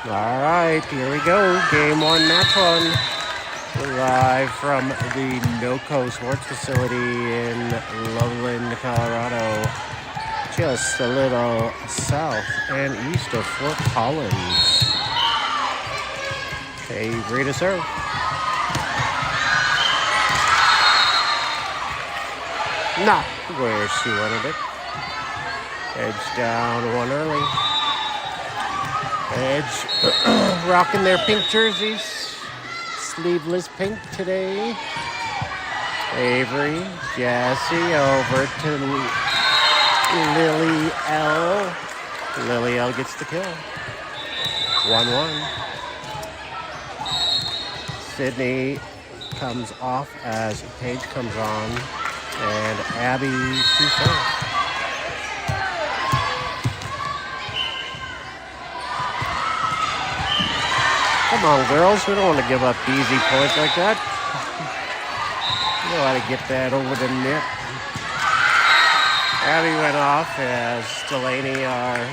All right, here we go. Game one, match one. Live from the NOCO Sports Facility in Loveland, Colorado. Just a little south and east of Fort Collins. Avery to serve. Not where she wanted it. Edge down one early. Edge rocking their pink jerseys. Sleeveless pink today. Avery, Jassy over to Lily L. Lily L gets the kill. 1-1. Sydney comes off as Paige comes on. And Abby to serve. Come on, girls. We don't want to give up easy points like that. You know how to get that over the net. Abby went off as Delaney, our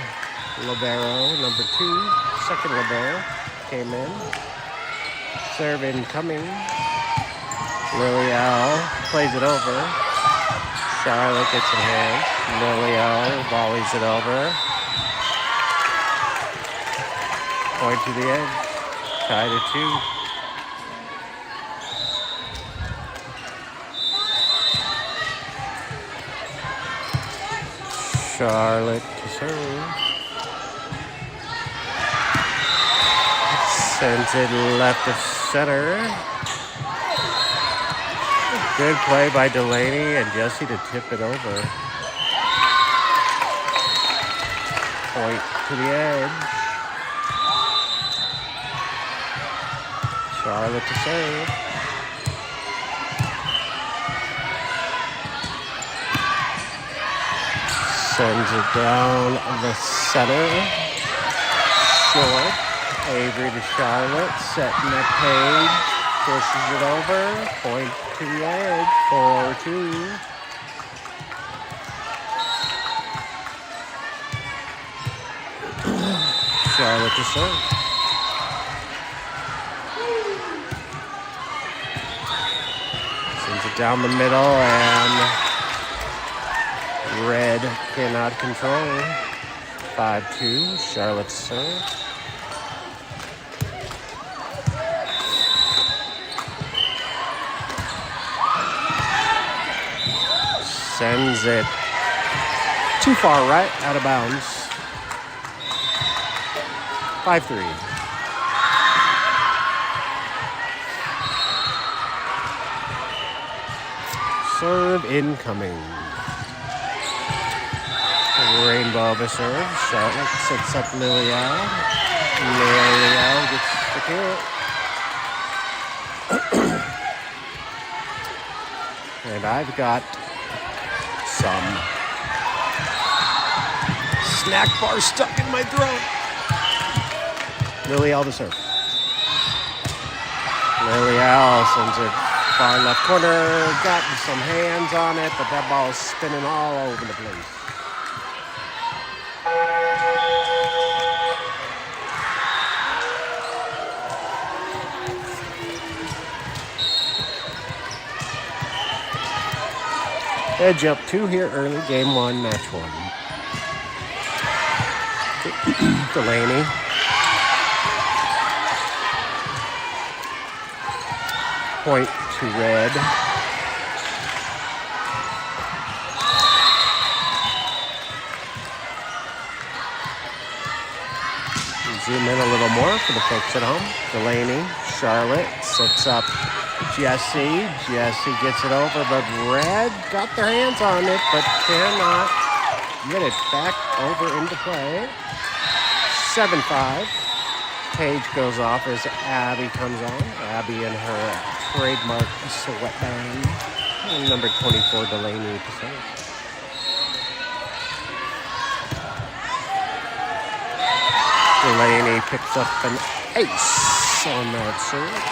libero, number 2. Second libero came in. Serve incoming. Lily L plays it over. Charlotte gets in hand. Lily L volleys it over. Point to the edge. Tied at 2. Charlotte to serve. Sends it left of center. Good play by Delaney and Jesse to tip it over. Point to the edge. Charlotte to serve. Sends it down the center. Short. Avery to Charlotte. Setting the Page. Pushes it over. Point to the edge. 4-2. Charlotte to serve. Down the middle, and Red cannot control. 5-2, Charlotte serve. Sends it too far right, out of bounds. 5-3. Serve incoming. Rainbow of a serve. Charlotte sets up Lily L. Lily L gets the kill. And I've got some snack bar stuck in my throat. Lily L to serve. Lily L sends it far left corner, gotten some hands on it, but that ball is spinning all over the place. Edge up 2 here early, game 1, match 1. Delaney. Point to Red. Zoom in a little more for the folks at home. Delaney, Charlotte sets up Jesse. Jesse gets it over, but Red got their hands on it, but cannot get it back over into play. 7-5. Paige goes off as Abby comes on. Abby and her trademark sweatband. And number 24, Delaney to serve. Delaney picks up an ace on that serve.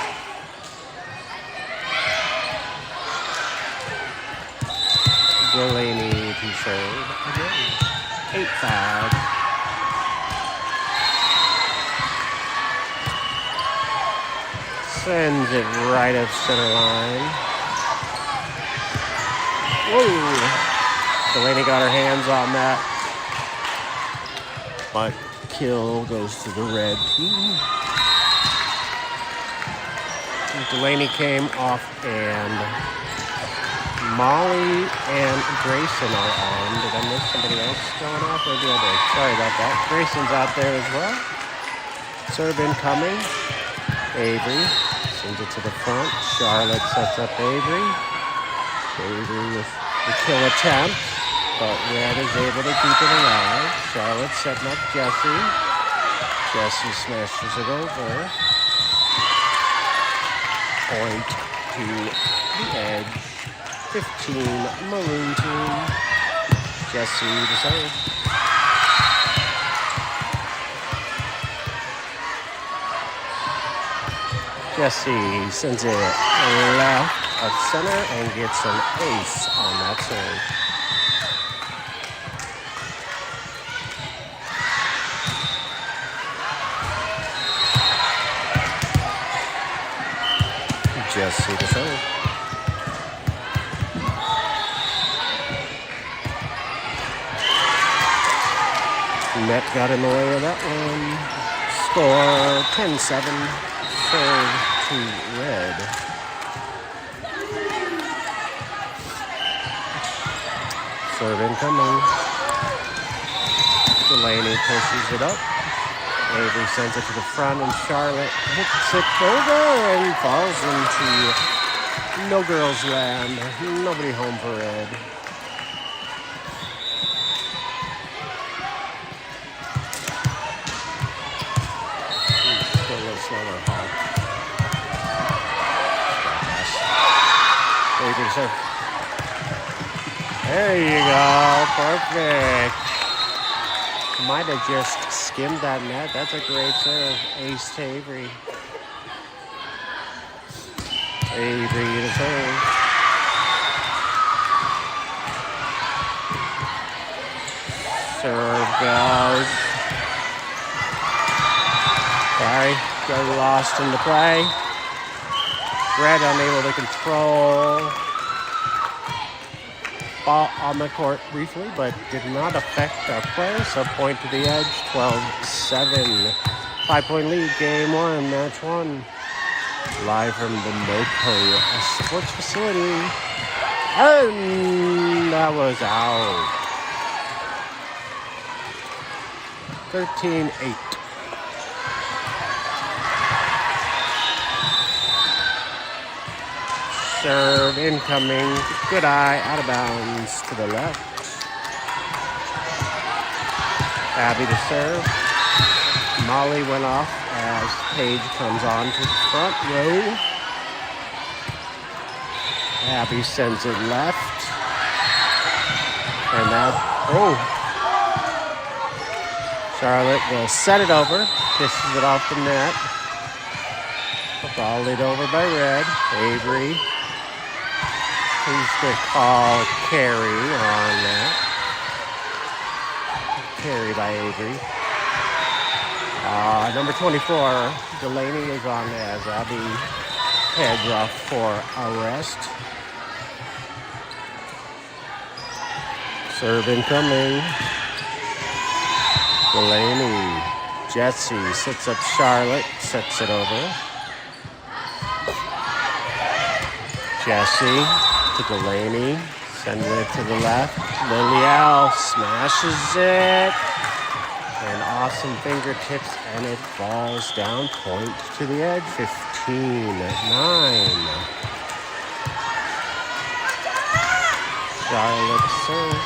Delaney to serve again. 8-5. Sends it right up center line. Whoa! Delaney got her hands on that. But kill goes to the red team. Delaney came off and Molly and Grayson are on. Did I miss somebody else going off? Or the other? Sorry about that. Grayson's out there as well. Serve incoming. Avery sends it to the front. Charlotte sets up Avery. Avery with the kill attempt, but Red is able to keep it alive. Charlotte setting up Jessie. Jessie smashes it over. Point to the edge. 15 Maroon team. Jessie to serve. Jessie sends it left of center and gets an ace on that serve. Jessie to serve. Net got in the way of that one. Score 10-7. Serve to Red. Serve incoming. Delaney pushes it up. Avery sends it to the front, and Charlotte hits it over and falls into no girls land. Nobody home for Red. Still a little slower, Hall. Avery serve. There you go. Perfect. Might have just skimmed that net. That's a great serve. Ace to Avery. Avery to serve. Serve goes. Sorry, got lost in the play. Red unable to control. Ball on the court briefly, but did not affect our play. So point to the edge, 12-7. 5-point lead, game one, match one. Live from the NOCO Sports Facility. And that was out. 13-8. Serve incoming. Good eye, out of bounds to the left. Abby to serve. Molly went off as Paige comes on to the front row. Abby sends it left. And now, Charlotte will set it over. Kisses it off the net. Volleyed over by Red. Avery. Who's going to call carry on that? Carry by Avery. Number 24, Delaney is on as Abby heads off for arrest. Serve incoming. Delaney. Jessie sits up Charlotte, sets it over. Jessie to Delaney, sending it to the left. Lilial smashes it. And awesome fingertips, and it falls down. Point to the edge, 15-9. Charlotte serve.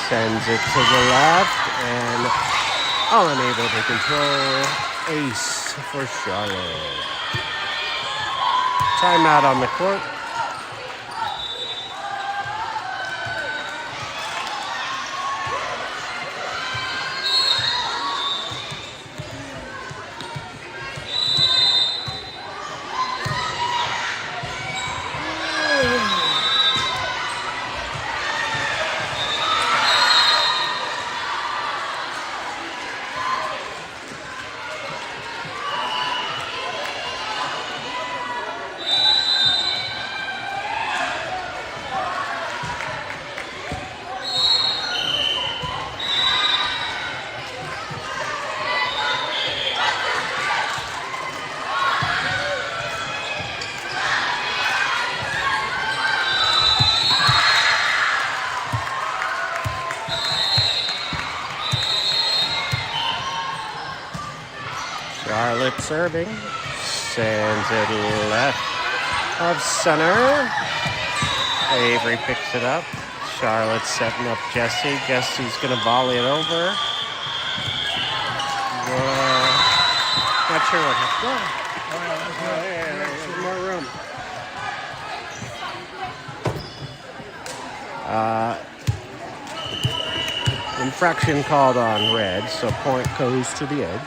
Sends it to the left, and unable to control. Ace for Charlotte. Timeout on the court. Charlotte serving. Sends it left of center. Avery picks it up. Charlotte setting up Jessie. Jessie's going to volley it over. Not sure what happened. There's more room. Infraction called on red, so point goes to the edge.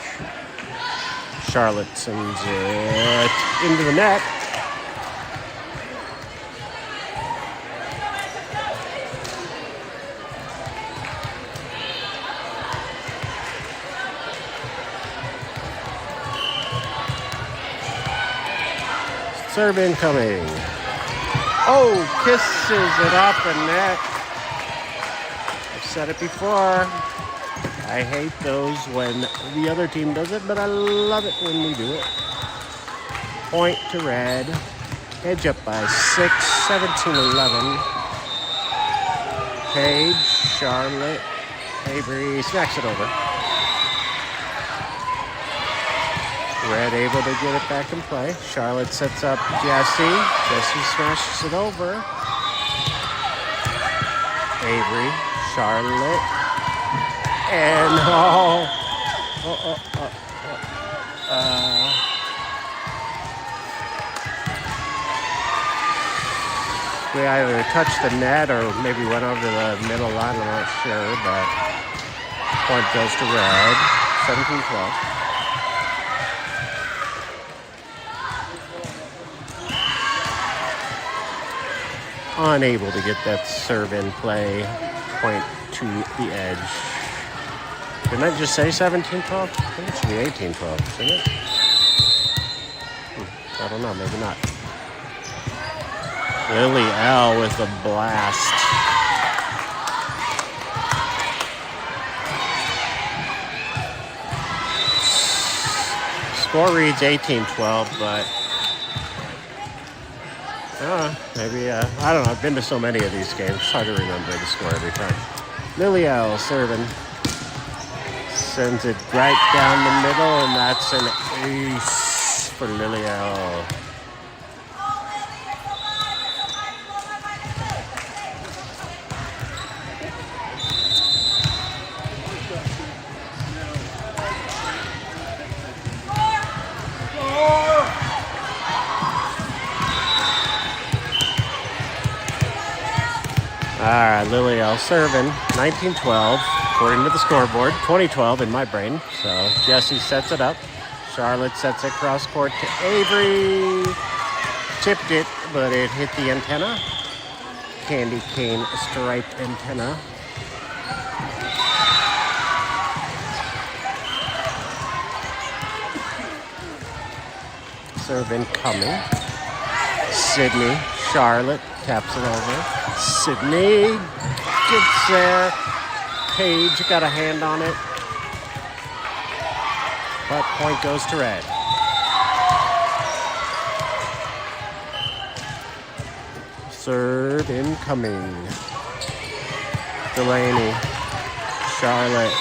Charlotte sends it into the net. Serve incoming. Oh, kisses it off the net. I've said it before. I hate those when the other team does it, but I love it when we do it. Point to red. Edge up by 6, 17-11. Paige, Charlotte, Avery smacks it over. Red able to get it back in play. Charlotte sets up Jessie. Jessie smashes it over. Avery, Charlotte, and we either touched the net or maybe went over the middle line. I'm not sure, but point goes to red. 17-12. Unable to get that serve in play. Point to the edge. Didn't I just say 17-12? I think it should be 18-12, shouldn't it? I don't know, maybe not. Lily L with a blast. Score reads 18-12, but maybe, I don't know. I've been to so many of these games. It's hard to remember the score every time. Lily L serving. Sends it right down the middle, and that's an ace for Lily L. All right, Lily L serving, 19-12, according to the scoreboard, 20-12 in my brain. So Jessie sets it up. Charlotte sets it cross court to Avery. Tipped it, but it hit the antenna. Candy cane striped antenna. Serve incoming. Sydney, Charlotte taps it over. Sydney gets there. Paige got a hand on it. But point goes to red. Serve incoming. Delaney. Charlotte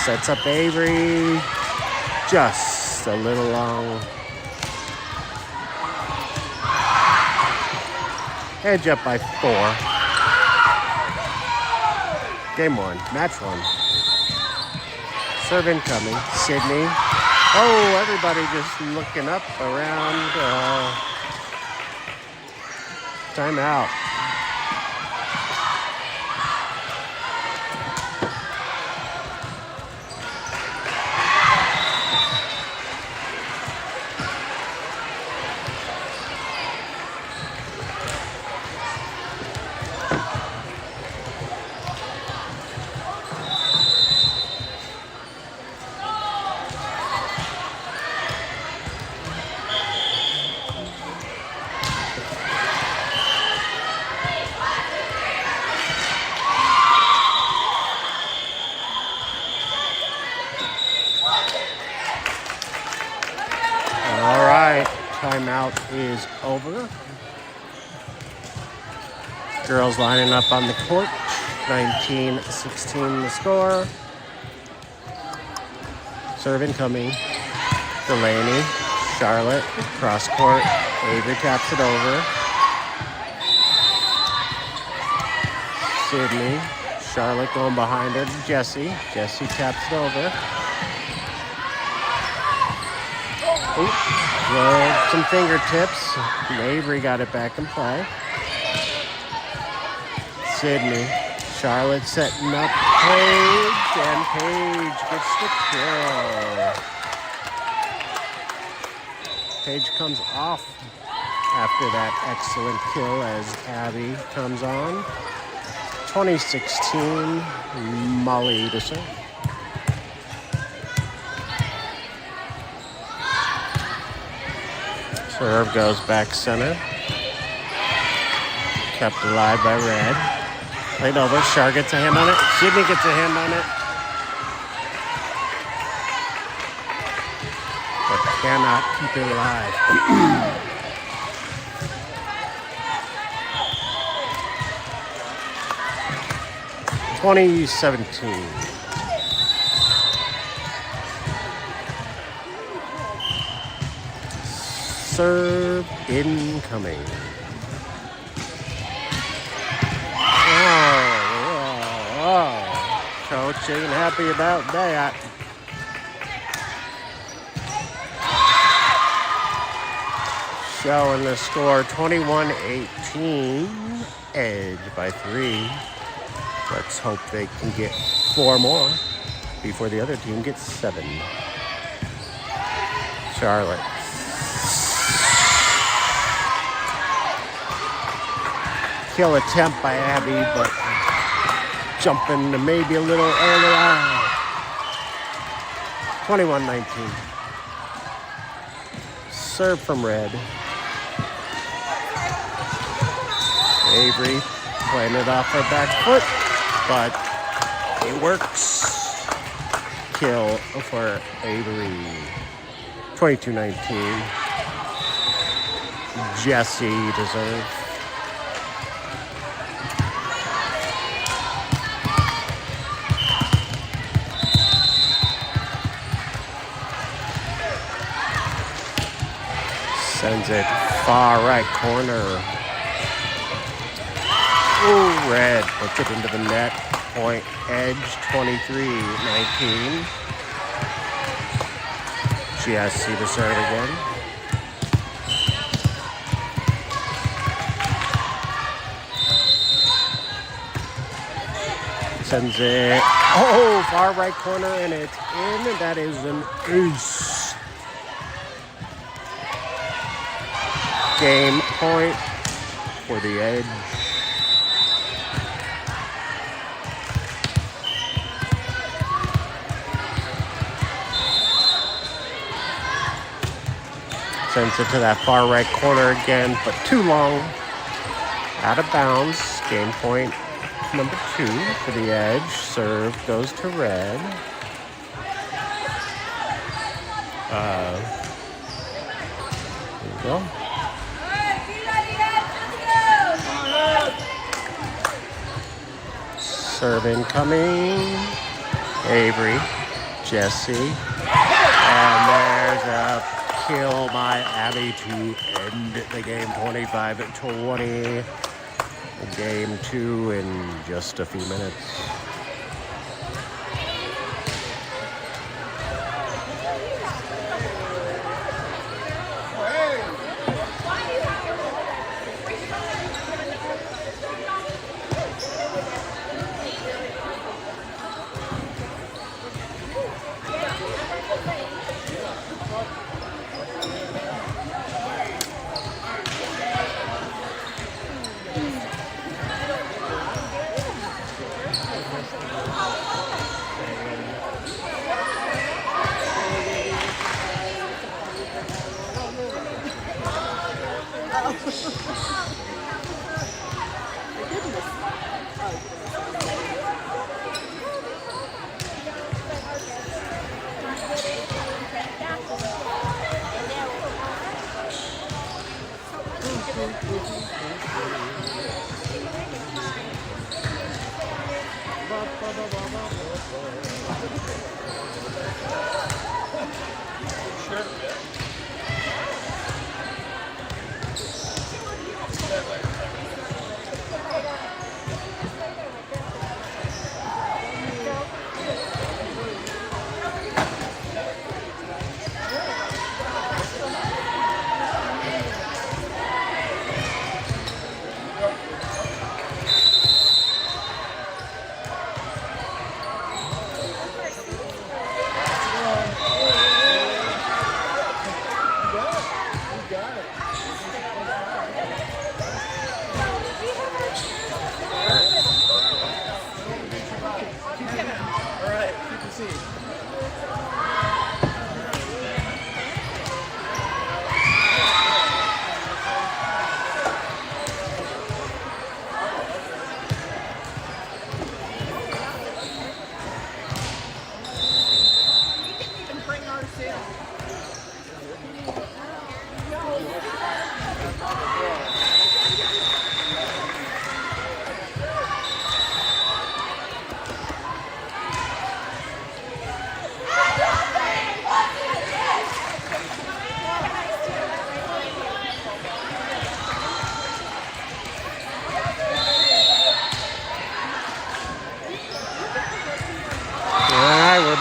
sets up Avery. Just a little long. Edge up by 4. Game 1, match 1. Serve incoming. Sydney. Oh, everybody just looking up around. Timeout. Timeout is over. Girls lining up on the court. 19-16 the score. Serve incoming. Delaney, Charlotte, cross court. Avery taps it over. Sydney, Charlotte going behind her to Jessie. Jessie taps it over. Well, some fingertips. Avery got it back in play. Sydney, Charlotte setting up Paige, and Paige gets the kill. Paige comes off after that excellent kill as Abby comes on. 2016, Molly to serve. Serve goes back center. Kept alive by Red. Played over. Shar gets a hand on it. Sydney gets a hand on it. But cannot keep it alive. 2017. Serve incoming. Oh, Coach ain't happy about that. Showing the score 21-18. Edge by 3. Let's hope they can get 4 more before the other team gets 7. Charlotte. Kill attempt by Abby, but jumping to maybe a little early. 21-19. Serve from Red. Avery playing it off her back foot, but it works. Kill for Avery. 22-19. Jessie to serve. Sends it far right corner. Ooh, Red puts it into the net. Point Edge 23-19. Jessie to serve again. Sends it. Oh, far right corner, and it's in. That is an ace. Game point for the Edge. Sends it to that far right corner again, but too long. Out of bounds. Game point number 2 for the Edge. Serve goes to Red. There you go. Serve incoming. Avery, Jessie, and there's a kill by Abby to end the game 25-20. Game 2 in just a few minutes.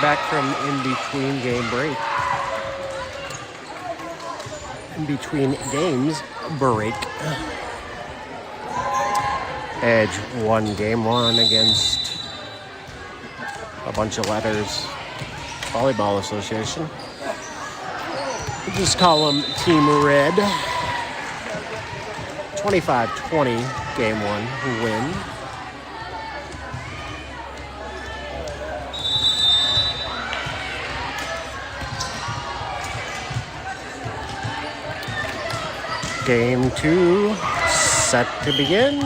Back from in-between game break. In-between games break. Edge won game one against a bunch of letters. Volleyball Association. We'll just call them Team Red. 25-20 game one win. Game two, set to begin.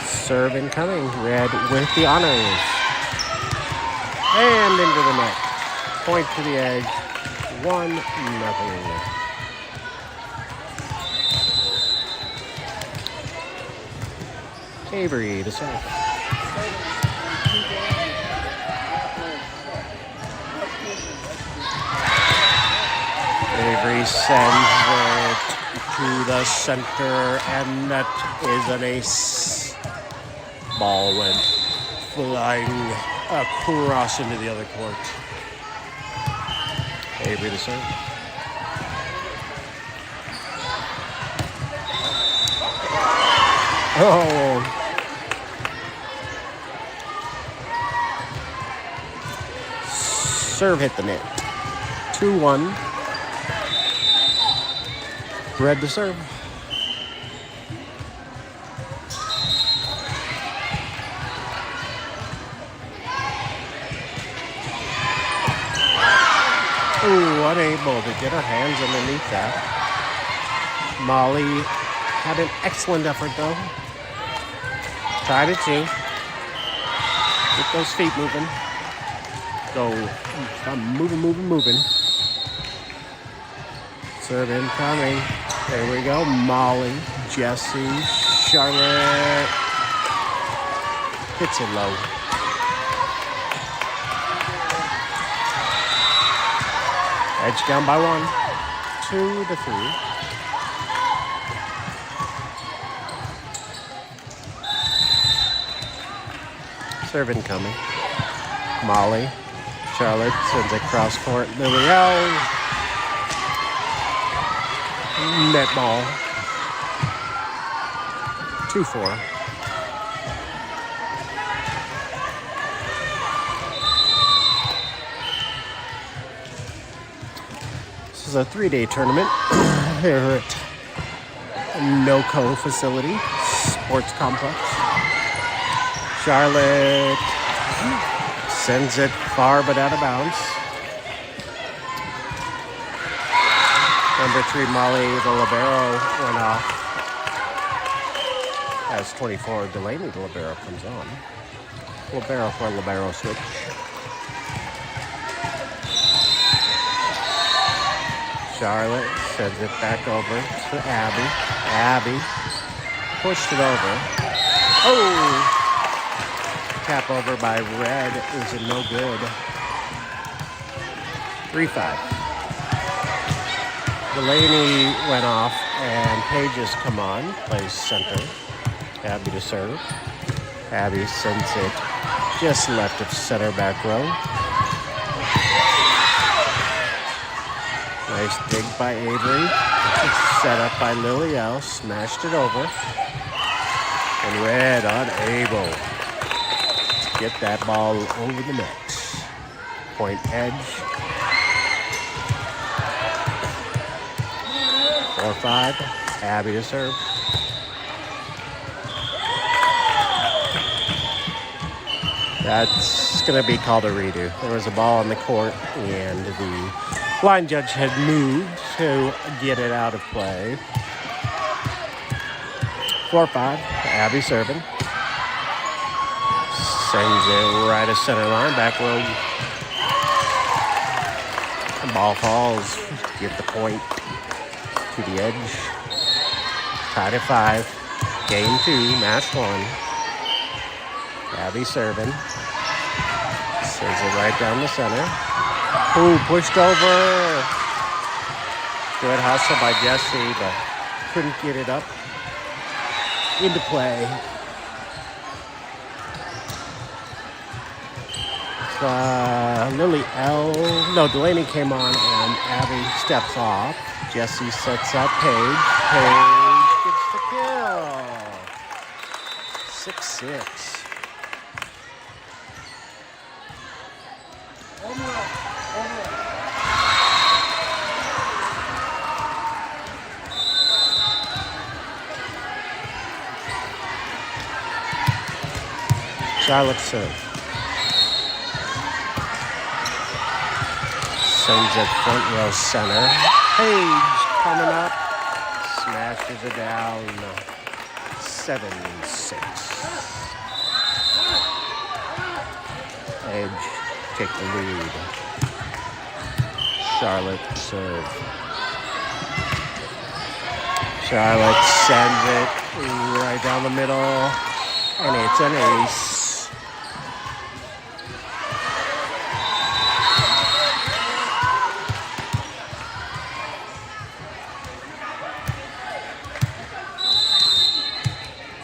Serve incoming. Red with the honors. And into the net. Point to the edge. 1-0. Avery to serve. Avery sends it to the center, and that is an ace. Ball went flying across into the other court. Avery to serve. Oh. Serve hit the net. 2-1. Red to serve. Ooh, unable to get her hands underneath that. Molly had an excellent effort though. Tried it too. Get those feet moving. Go. Moving. Serve incoming. There we go. Molly, Jessie, Charlotte. Hits it low. Edge down by 1. 2-3. Serve incoming. Molly, Charlotte sends it cross court. There we go. Net ball. 2-4. This is a 3-day tournament here at NOCO facility, sports complex. Charlotte sends it far but out of bounds. Number 3, Molly, the libero, went off. As 24, Delaney, the libero, comes on. Libero for libero switch. Charlotte sends it back over to Abby. Abby pushed it over. Oh! Tap over by Red is a no good. 3-5. Delaney went off, and Paige has come on, plays center. Abby to serve. Abby sends it just left of center back row. Nice dig by Avery. Set up by Lily L. Smashed it over. And Red unable to get that ball over the net. Point edge. 4-5. Abby to serve. That's going to be called a redo. There was a ball on the court, and the line judge had moved to get it out of play. 4-5. Abby serving. Sends it right to center line. Back row. The ball falls. Get the point to the edge. Tied at 5. Game 2. Match 1. Abby serving. Sends it right down the center. Ooh, pushed over. Good hustle by Jesse, but couldn't get it up into play. Lily L. No, Delaney came on and Abby steps off. Jesse sets up Paige. Paige gets the kill. 6-6. Charlotte serve. Sends it front row center. Paige coming up. Smashes it down. 7-6. Edge take the lead. Charlotte serve. Charlotte sends it right down the middle. And it's an ace.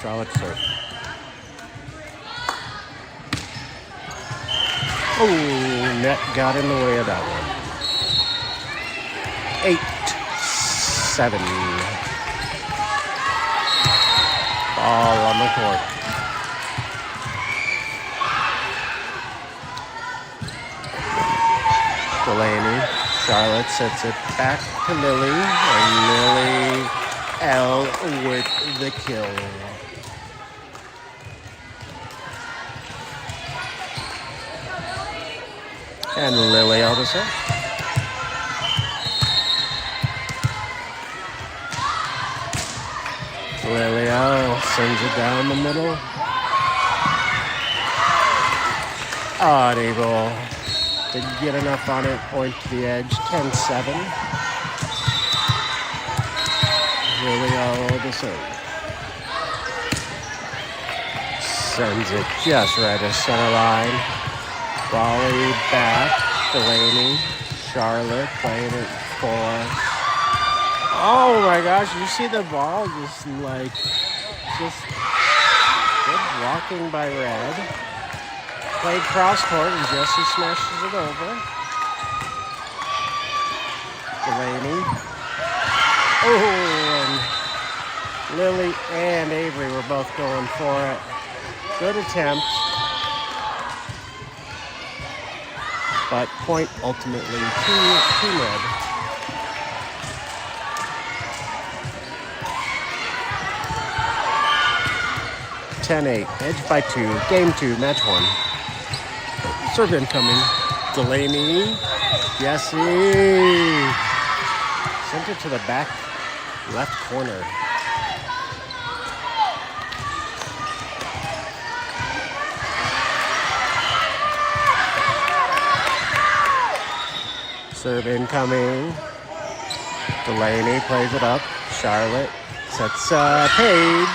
Charlotte serve. Oh, net got in the way of that one. 8-7. Ball on the court. Delaney. Charlotte sets it back to Lily. And Lily L with the kill. And Lily L to serve. Lily L sends it down the middle. Unable to get enough on it. Point to the edge. 10-7. Lily L to serve. Sends it just right to center line. Volley back. Delaney. Charlotte playing it for. Oh my gosh, you see the ball just good blocking by Red. Played cross court and Jesse smashes it over. Delaney. Oh, and Lily and Avery were both going for it. Good attempt. But point ultimately to Red. (10-8). Edge by 2. Game 2. Match 1. Serve incoming. Delaney. Jesse. Sent it to the back left corner. Serve incoming. Delaney plays it up. Charlotte sets Paige.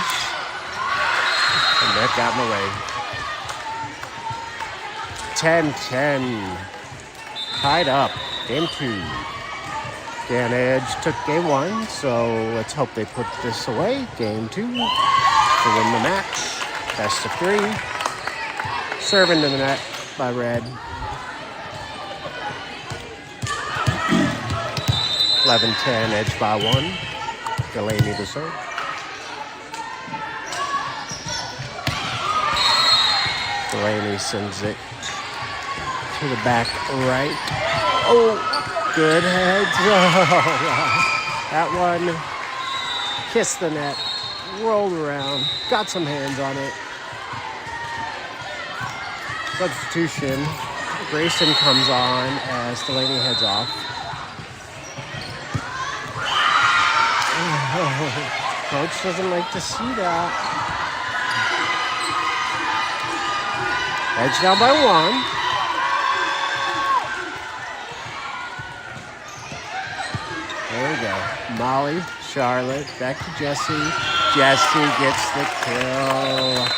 And that got in the way. 10-10. Tied up. Game 2. Dan Edge took game 1, so let's hope they put this away. Game 2 to win the match. Best of 3. Serve into the net by Red. 11-10, Edge by 1. Delaney to serve. Delaney sends it to the back right. Oh, good heads. Oh, that one kissed the net, rolled around, got some hands on it. Substitution. Grayson comes on as Delaney heads off. Oh, coach doesn't like to see that. Edge down by 1. There we go. Molly, Charlotte, back to Jessie. Jessie gets the kill.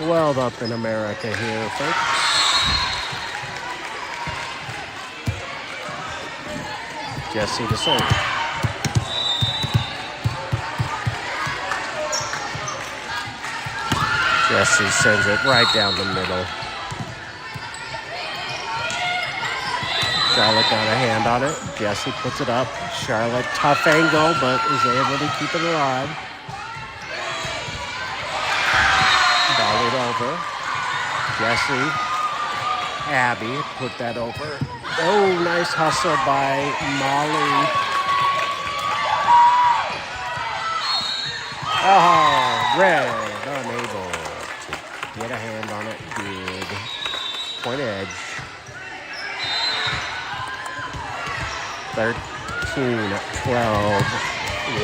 12 up in America here, folks. Jessie to serve. Jessie sends it right down the middle. Charlotte got a hand on it. Jessie puts it up. Charlotte, tough angle, but is able to keep it alive. Ball it over. Jessie. Abby put that over. Oh, nice hustle by Molly. Oh, Red unable to get a hand on it. Good. Point Edge. 13-12.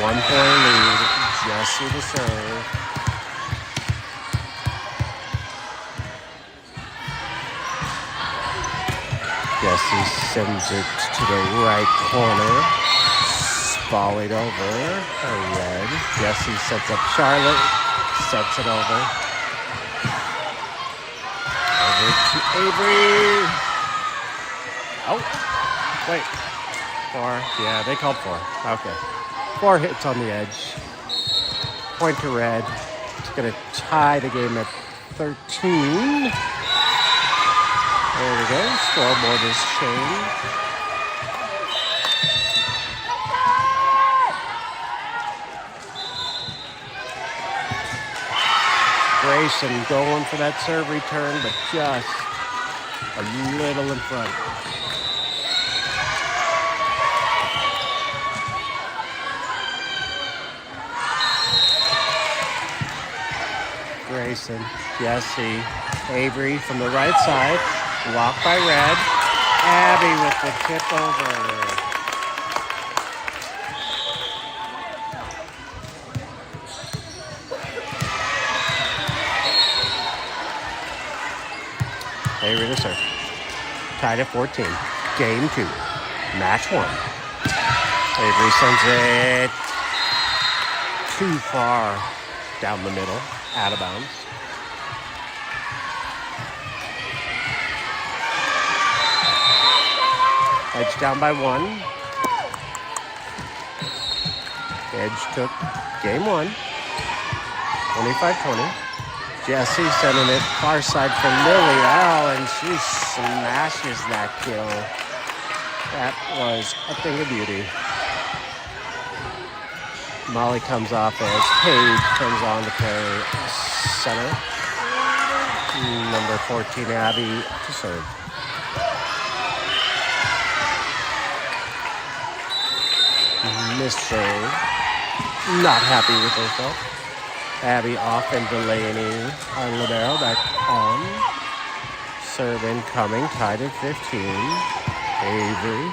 1 point lead. Jessie to serve. Jessie sends it to the right corner. Volleyed over. Red. Jessie sets up Charlotte. Sets it over. Over to Avery. Oh, wait. 4. Yeah, they called 4. Okay. 4 hits on the edge. Point to Red. It's going to tie the game at 13. There we go. Scoreboard is changed. Grayson going for that serve return, but just a little in front. Grayson, Jessie, Avery from the right side. Blocked by Red. Abby with the tip over. Avery to serve. Tied at 14. Game 2. Match 1. Avery sends it too far down the middle. Out of bounds. Edge down by 1. Edge took game 1. 25-20. Jessie sending it far side for Lily. Oh, and she smashes that kill. That was a thing of beauty. Molly comes off edge. Paige comes on to play center. Number 14, Abby to serve. Missed serve. Not happy with herself. Abby off and Delaney on libero. Back on. Serve incoming. Tied at 15. Avery.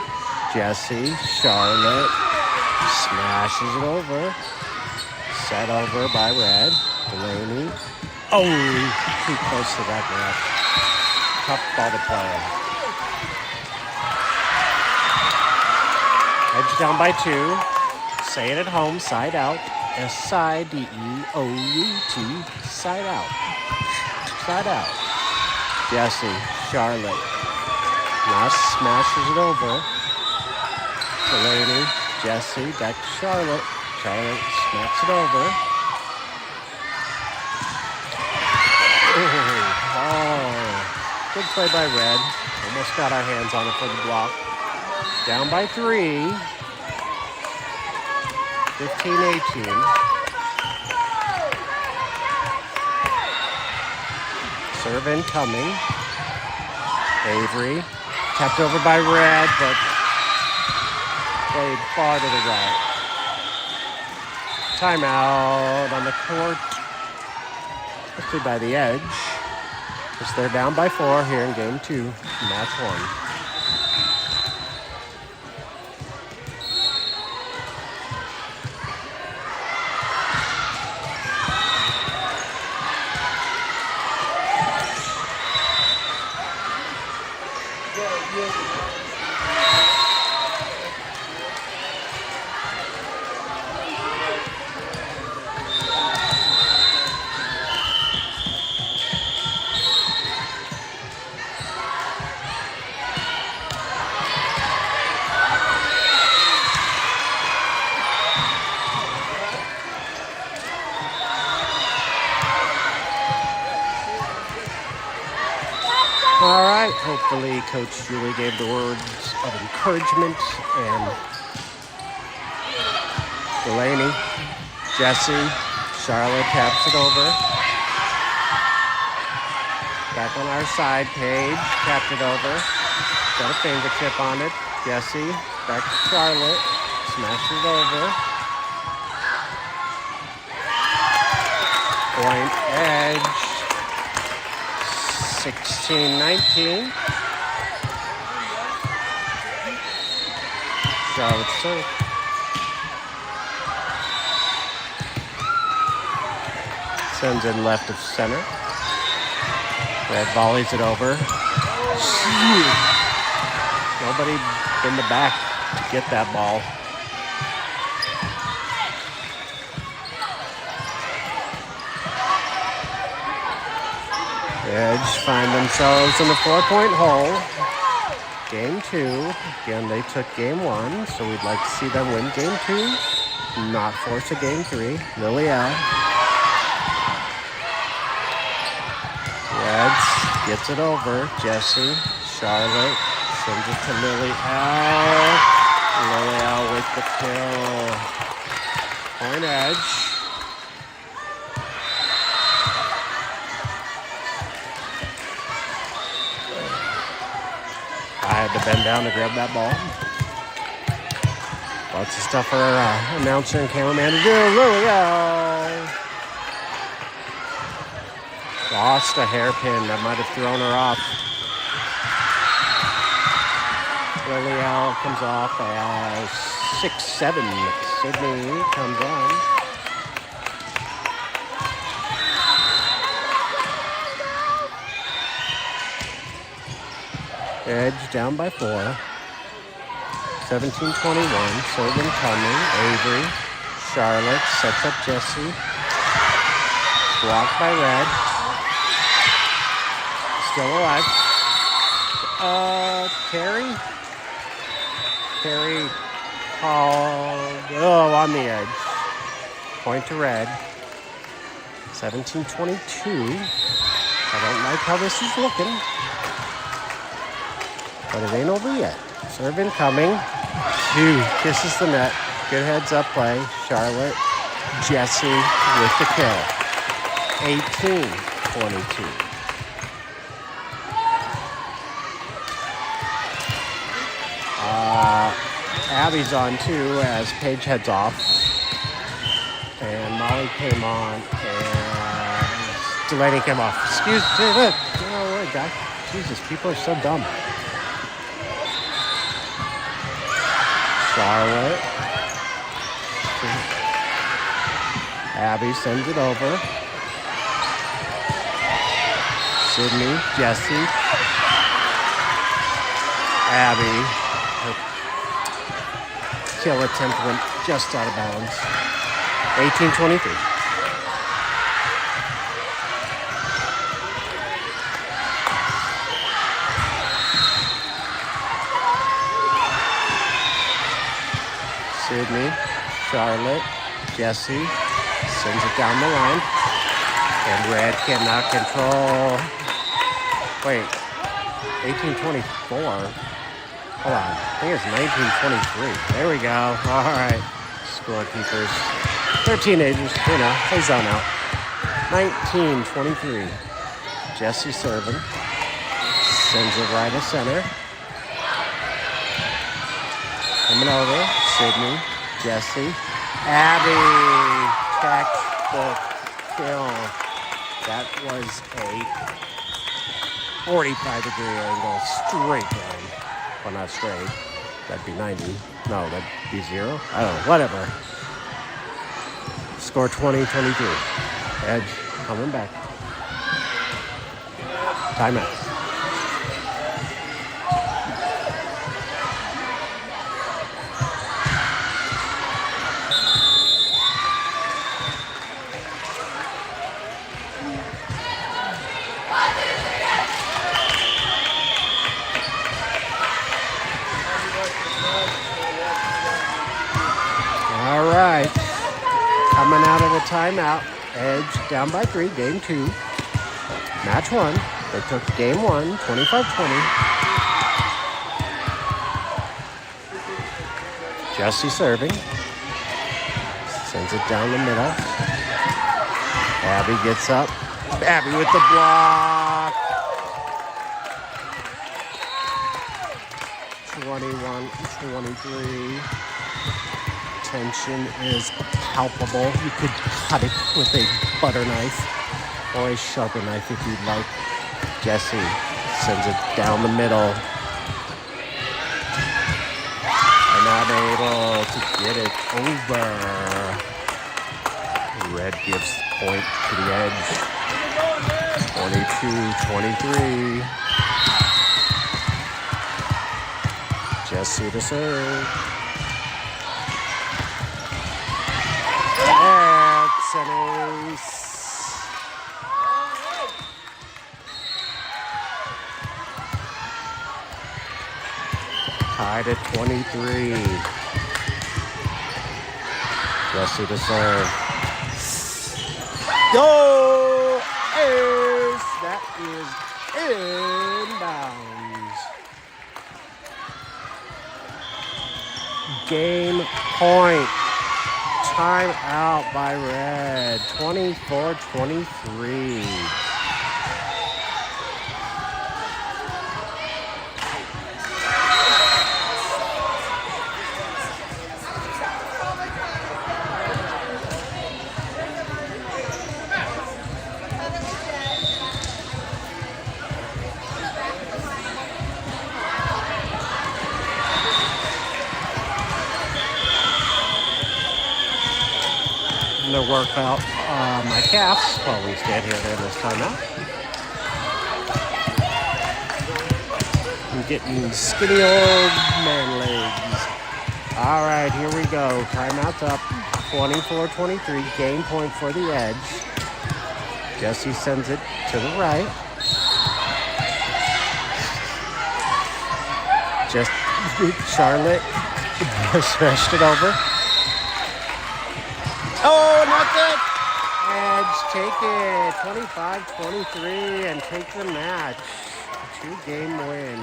Jessie. Charlotte. Smashes it over. Set over by Red. Delaney. Oh, too close to that net. Tough ball to play. Edge down by 2. Say it at home. Side out. S-I-D-E-O-U-T. Side out. Side out. Jessie. Charlotte. Now smashes it over. Delaney, Jessie, back to Charlotte. Charlotte smacks it over. Oh, good play by Red. Almost got our hands on it for the block. Down by 3. 15-18. Serve incoming. Avery. Tapped over by Red, but played far to the right. Timeout on the court. Especially by the edge. Because they're down by 4 here in game 2, match 1. All right, hopefully Coach Julie gave the words of encouragement, and Delaney, Jessie, Charlotte taps it over. Back on our side, Paige tapped it over. Got a fingertip on it. Jessie, back to Charlotte, smashes it over. Point edge. 16-19. Charlotte serve. Sends it left of center. Red volleys it over. Nobody in the back to get that ball. Edge find themselves in the 4-point hole. Game 2. Again, they took game 1, so we'd like to see them win game 2. Not force a game 3. Lilielle. Reds gets it over. Jessie. Charlotte sends it to Lilielle. Lilielle with the kill. Point edge. I had to bend down to grab that ball. Lots of stuff for our announcer and cameraman to do. Lilielle lost a hairpin that might have thrown her off. Lilielle comes off as 6'7". Sydney comes on. Edge down by 4. 17-21. Serve incoming. Avery. Charlotte sets up Jessie. Blocked by Red. Still alive. Carrie. Carrie called. Oh, on the edge. Point to Red. 17-22. I don't like how this is looking. But it ain't over yet. Serve incoming. Kisses the net. Good heads up play. Charlotte. Jessie with the kill. 18-22. Abby's on too as Paige heads off. And Molly came on. And Delaney came off. Excuse me. Oh, guy. Jesus, people are so dumb. Charlotte. Abby sends it over. Sydney, Jessie. Abby. Her kill attempt went just out of bounds. 18-23. Sydney, Charlotte, Jessie sends it down the line. And red cannot control. Wait, 1824. Hold on, I think it's 1923. There we go. All right, scorekeepers. They're teenagers, they zone out. 1923. Jessie serving. Sends it right to center. Coming over. Sydney. Jessie. Abby. Textbook kill. That was a 45-degree angle straight down. Well, not straight. That'd be 90. No, that'd be 0. I don't know. Whatever. Score 20-23. Edge coming back. Timeout. All right. Coming out of the timeout. Edge down by 3, game 2. Match 1. They took game 1, 25-20. Jessie serving. Sends it down the middle. Abby gets up. Abby with the block. 21-23. Tension is palpable. You could cut it with a butter knife or a sharper knife if you'd like. Jessie sends it down the middle. And not able to get it over. Red gives point to the edge. 22-23. Jessie to serve. That's an ace. Tied at 23. Jessie to serve. Go! Ace! That is inbounds. Game point. Time out by red. 24-23. To work out my calves while we stand here during this timeout. I'm getting skinny old man legs. All right, here we go. Timeout's up. 24-23. Game point for the edge. Jessie sends it to the right. Just Charlotte smashed it over. Oh, nothing! Edge take it. 25-23 and take the match. 2-game win.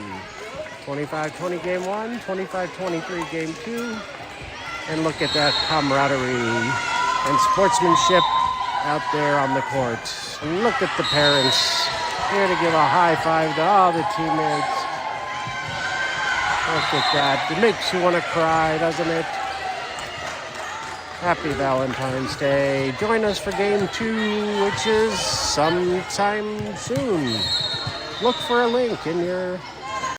25-20 game 1, 25-23 game 2. And look at that camaraderie and sportsmanship out there on the court. And look at the parents here to give a high five to all the teammates. Look at that. It makes you want to cry, doesn't it? Happy Valentine's Day. Join us for game 2, which is sometime soon. Look for a link in your